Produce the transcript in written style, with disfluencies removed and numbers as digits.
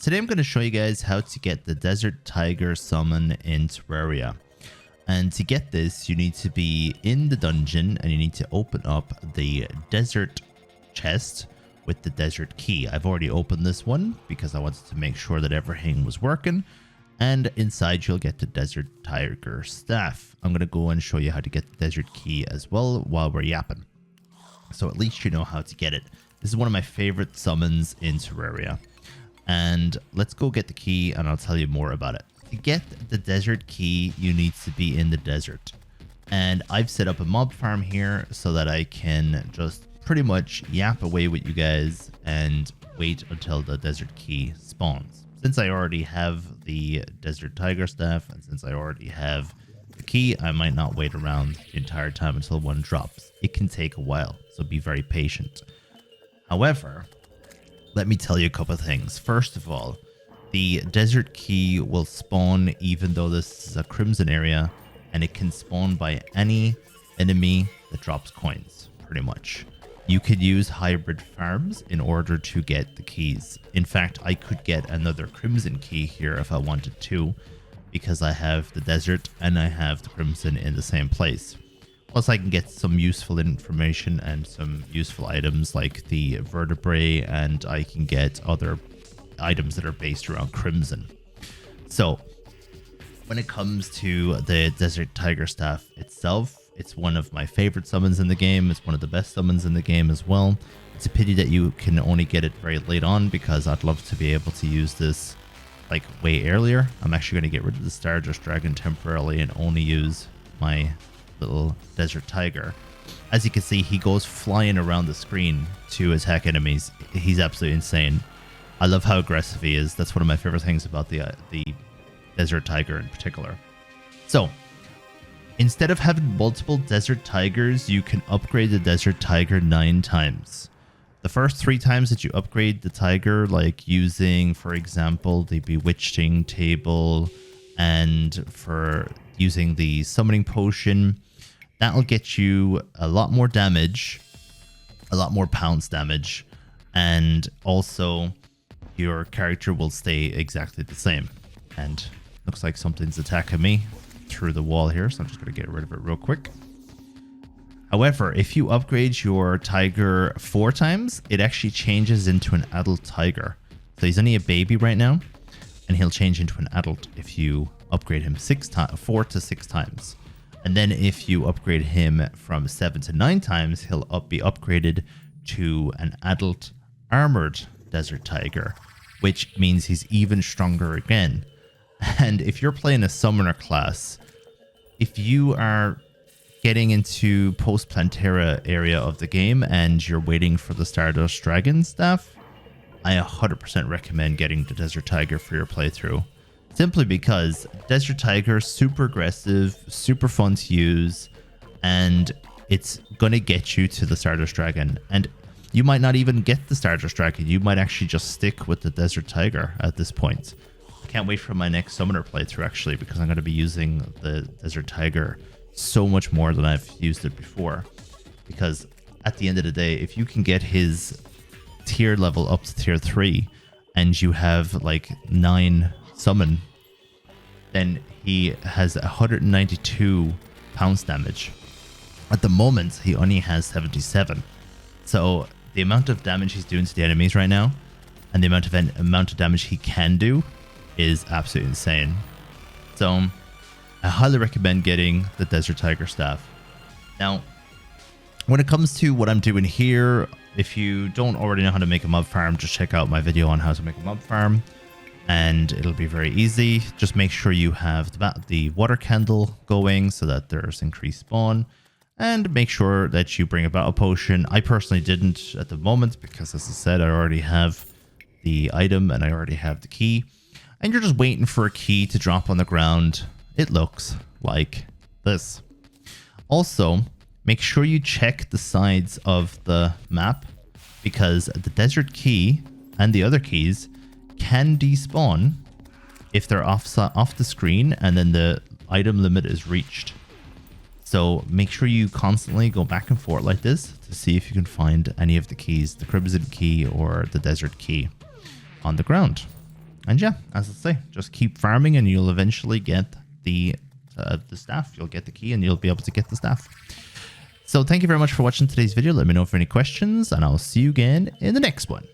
Today I'm going to show you guys how to get the Desert Tiger summon in Terraria. And to get this, you need to be in the dungeon and you need to open up the desert chest with the desert key. I've already opened this one because I wanted to make sure that everything was working. And inside you'll get the Desert Tiger staff. I'm going to go and show you how to get the desert key as well while we're yapping. So at least you know how to get it. This is one of my favorite summons in Terraria. And let's go get the key and I'll tell you more about it. To get the desert key, you need to be in the desert. And I've set up a mob farm here so that I can just pretty much yap away with you guys and wait until the desert key spawns. Since I already have the Desert Tiger staff and since I already have the key, I might not wait around the entire time until one drops. It can take a while, so be very patient. However, let me tell you a couple of things. First of all, the desert key will spawn even though this is a crimson area, and it can spawn by any enemy that drops coins, pretty much. You could use hybrid farms in order to get the keys. In fact, I could get another crimson key here if I wanted to, because I have the desert and I have the crimson in the same place. Plus, I can get some useful information and some useful items like the vertebrae, and I can get other items that are based around crimson. So, when it comes to the Desert Tiger staff itself, it's one of my favorite summons in the game. It's one of the best summons in the game as well. It's a pity that you can only get it very late on because I'd love to be able to use this like way earlier. I'm actually going to get rid of the Stardust Dragon temporarily and only use my little Desert Tiger. As you can see, he goes flying around the screen to attack enemies. He's absolutely insane. I love how aggressive he is. That's one of my favorite things about the Desert Tiger in particular. So, instead of having multiple Desert Tigers, you can upgrade the Desert Tiger 9 times. The first 3 times that you upgrade the Tiger, like using, for example, the Bewitching table and for using the Summoning Potion, that'll get you a lot more damage, a lot more pounce damage, and also your character will stay exactly the same. And looks like something's attacking me through the wall here, so I'm just going to get rid of it real quick. However, if you upgrade your tiger 4 times, it actually changes into an adult tiger. So he's only a baby right now, and he'll change into an adult if you upgrade him 4 to 6 times. And then if you upgrade him from 7 to 9 times, he'll be upgraded to an adult armored Desert Tiger, which means he's even stronger again. And if you're playing a summoner class, if you are getting into post-Plantera area of the game and you're waiting for the Stardust Dragon staff, I 100% recommend getting the Desert Tiger for your playthrough. Simply because Desert Tiger is super aggressive, super fun to use, and it's gonna get you to the Stardust Dragon. And you might not even get the Stardust Dragon, you might actually just stick with the Desert Tiger at this point. I can't wait for my next summoner playthrough actually, because I'm going to be using the Desert Tiger so much more than I've used it before. Because at the end of the day, if you can get his tier level up to tier 3 and you have like 9 summon, then he has 192 pounce damage. At the moment, he only has 77. So the amount of damage he's doing to the enemies right now and the amount of damage he can do is absolutely insane. So I highly recommend getting the Desert Tiger staff. Now, when it comes to what I'm doing here, if you don't already know how to make a mob farm, just check out my video on how to make a mob farm and it'll be very easy. Just make sure you have the water candle going so that there's increased spawn, and make sure that you bring a battle potion. I personally didn't at the moment because, as I said, I already have the item and I already have the key. And you're just waiting for a key to drop on the ground. It looks like this. Also, make sure you check the sides of the map, because the desert key and the other keys can despawn if they're off the screen and then the item limit is reached. So make sure you constantly go back and forth like this to see if you can find any of the keys, the crimson key or the desert key on the ground. And yeah, as I say, just keep farming and you'll eventually get the staff. You'll get the key and you'll be able to get the staff. So thank you very much for watching today's video. Let me know if you have any questions and I'll see you again in the next one.